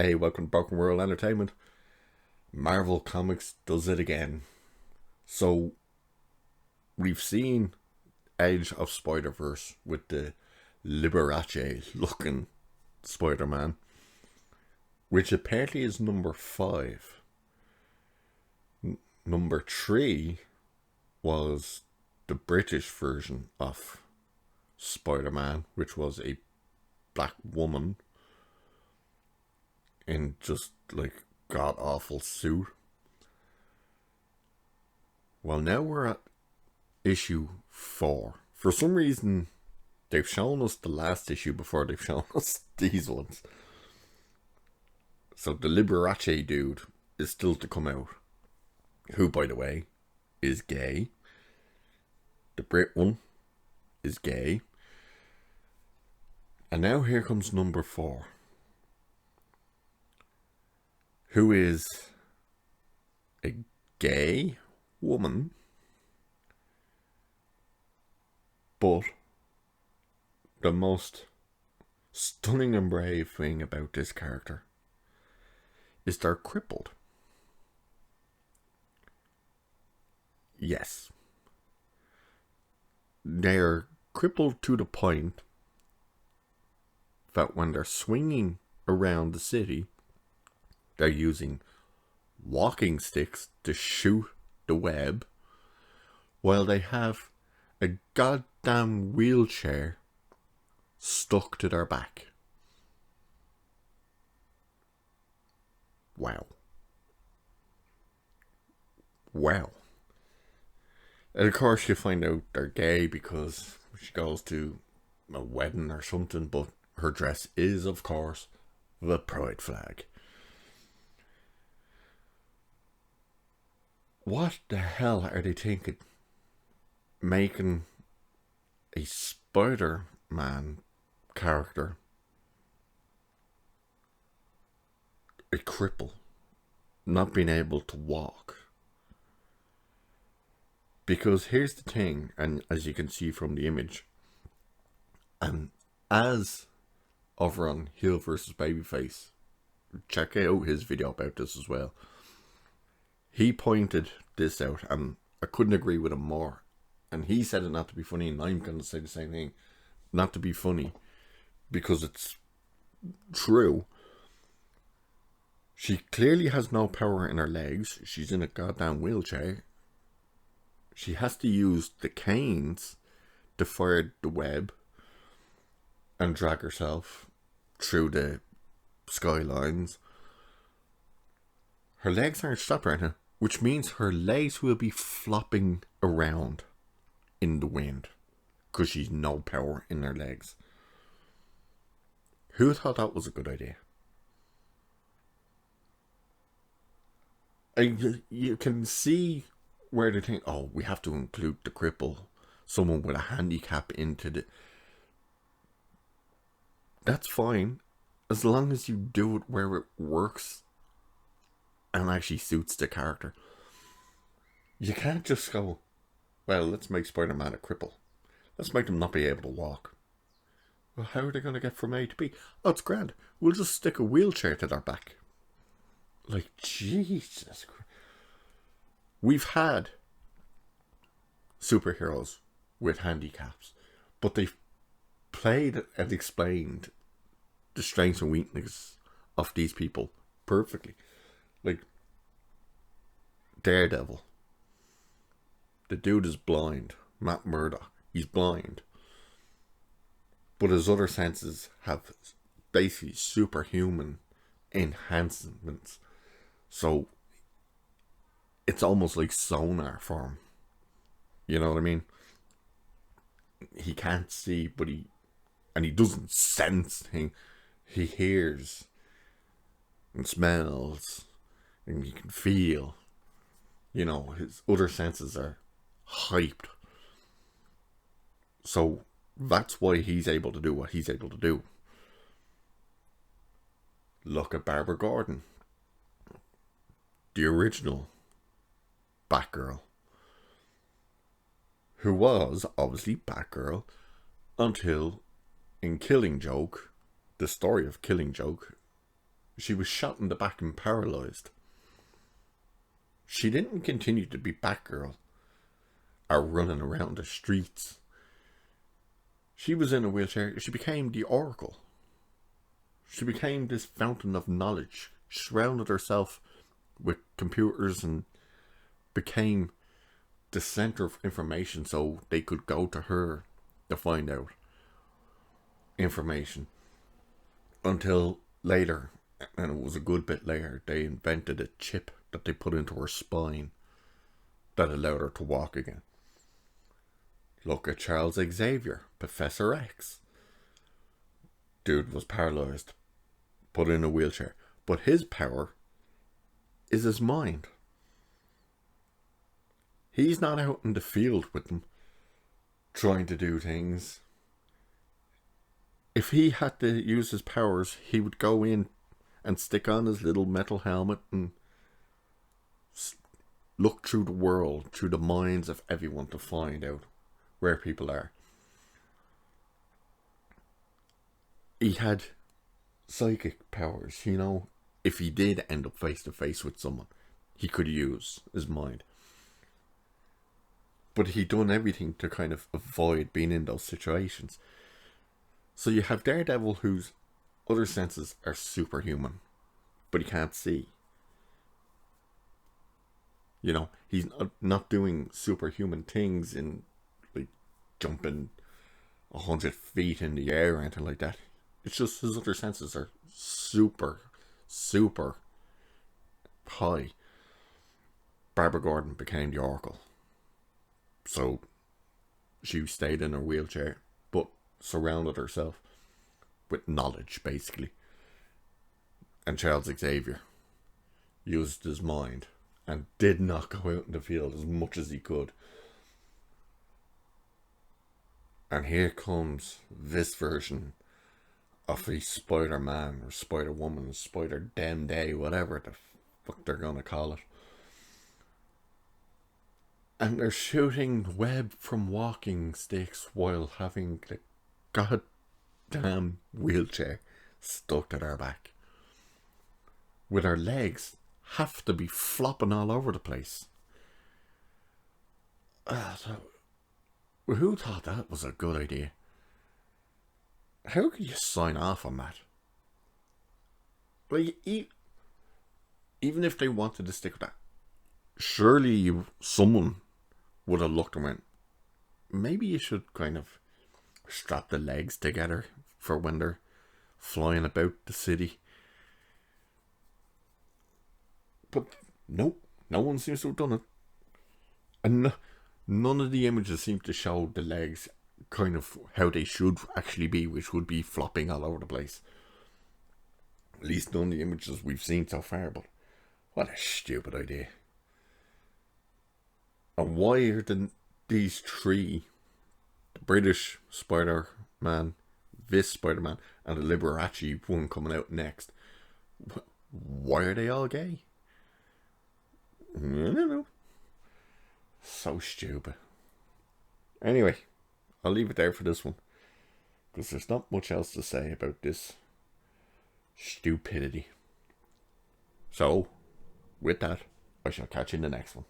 Hey, welcome to Broken World Entertainment. Marvel Comics does it again. So, we've seen Edge of Spider-Verse with the Liberace looking Spider-Man, which apparently is number 5. Number 3 was the British version of Spider-Man, which was a black woman in just like god awful suit. Well, now we're at issue 4. For some reason, they've shown us the last issue before they've shown us these ones. So the Liberace dude is still to come out, who, by the way, is gay. The Brit one is gay. And now here comes number 4, who is a gay woman, but the most stunning and brave thing about this character is they're crippled. Yes. They're crippled to the point that when they're swinging around the city, they're using walking sticks to shoot the web, while they have a goddamn wheelchair stuck to their back. Wow. Wow. And of course you find out they're gay because she goes to a wedding or something, but her dress is, of course, the pride flag. What the hell are they thinking? Making a Spider-Man character a cripple, not being able to walk. Because here's the thing, and as you can see from the image, and as over on Heel vs. Babyface, check out his video about this as well. He pointed this out, and I couldn't agree with him more. And he said it not to be funny, and I'm going to say the same thing. Not to be funny, because it's true. She clearly has no power in her legs. She's in a goddamn wheelchair. She has to use the canes to fire the web and drag herself through the skylines. Her legs aren't strapped around her, which means her legs will be flopping around in the wind because she's no power in her legs. Who thought that was a good idea? You can see where they think, oh, we have to include the cripple, someone with a handicap into the... That's fine, as long as you do it where it works and actually suits the character. You can't just go, well, let's make Spider-Man a cripple. Let's make them not be able to walk. Well, how are they going to get from A to B? Oh, it's grand. We'll just stick a wheelchair to their back. Like, Jesus Christ. We've had superheroes with handicaps, but they've played and explained the strengths and weaknesses of these people perfectly. Like Daredevil. The dude is blind. Matt Murdock. He's blind. But his other senses have basically superhuman enhancements. So it's almost like sonar for him. You know what I mean? He can't see, but he doesn't sense things. He hears and smells and you can feel. You know, his other senses are hyped. So that's why he's able to do what he's able to do. Look at Barbara Gordon, the original Batgirl, who was obviously Batgirl until in Killing Joke, the story of Killing Joke, she was shot in the back and paralyzed. She didn't continue to be Batgirl or running around the streets. She was in a wheelchair. She became the Oracle. She became this fountain of knowledge. She surrounded herself with computers and became the center of information, so they could go to her to find out information. Until later, and it was a good bit later, they invented a chip that they put into her spine that allowed her to walk again. Look at Charles Xavier, Professor X. Dude was paralyzed, put in a wheelchair, but his power is his mind. He's not out in the field with them trying to do things. If he had to use his powers, he would go in and stick on his little metal helmet and look through the world, through the minds of everyone to find out where people are. He had psychic powers, you know. If he did end up face to face with someone, he could use his mind. But he'd done everything to kind of avoid being in those situations. So you have Daredevil, whose other senses are superhuman, but he can't see. You know, he's not doing superhuman things in like jumping 100 feet in the air or anything like that. It's just his other senses are super, super high. Barbara Gordon became the Oracle. So she stayed in her wheelchair, but surrounded herself with knowledge, basically. And Charles Xavier used his mind and did not go out in the field as much as he could. And here comes this version of a Spider-Man or Spider-Woman, Spider-Dem-Day, whatever the fuck they're gonna call it. And they're shooting web from walking sticks while having the goddamn wheelchair stuck to their back. With our legs have to be flopping all over the place. Who thought that was a good idea? How could you sign off on that? Like, even if they wanted to stick with that, surely someone would have looked and went, maybe you should kind of strap the legs together for when they're flying about the city. But nope, no one seems to have done it. And none of the images seem to show the legs kind of how they should actually be, which would be flopping all over the place. At least none of the images we've seen so far, but what a stupid idea. And why are these three, the British Spider-Man, this Spider-Man, and the Liberace one coming out next, why are they all gay? I don't know. So stupid. Anyway, I'll leave it there for this one, because there's not much else to say about this stupidity. So, with that, I shall catch you in the next one.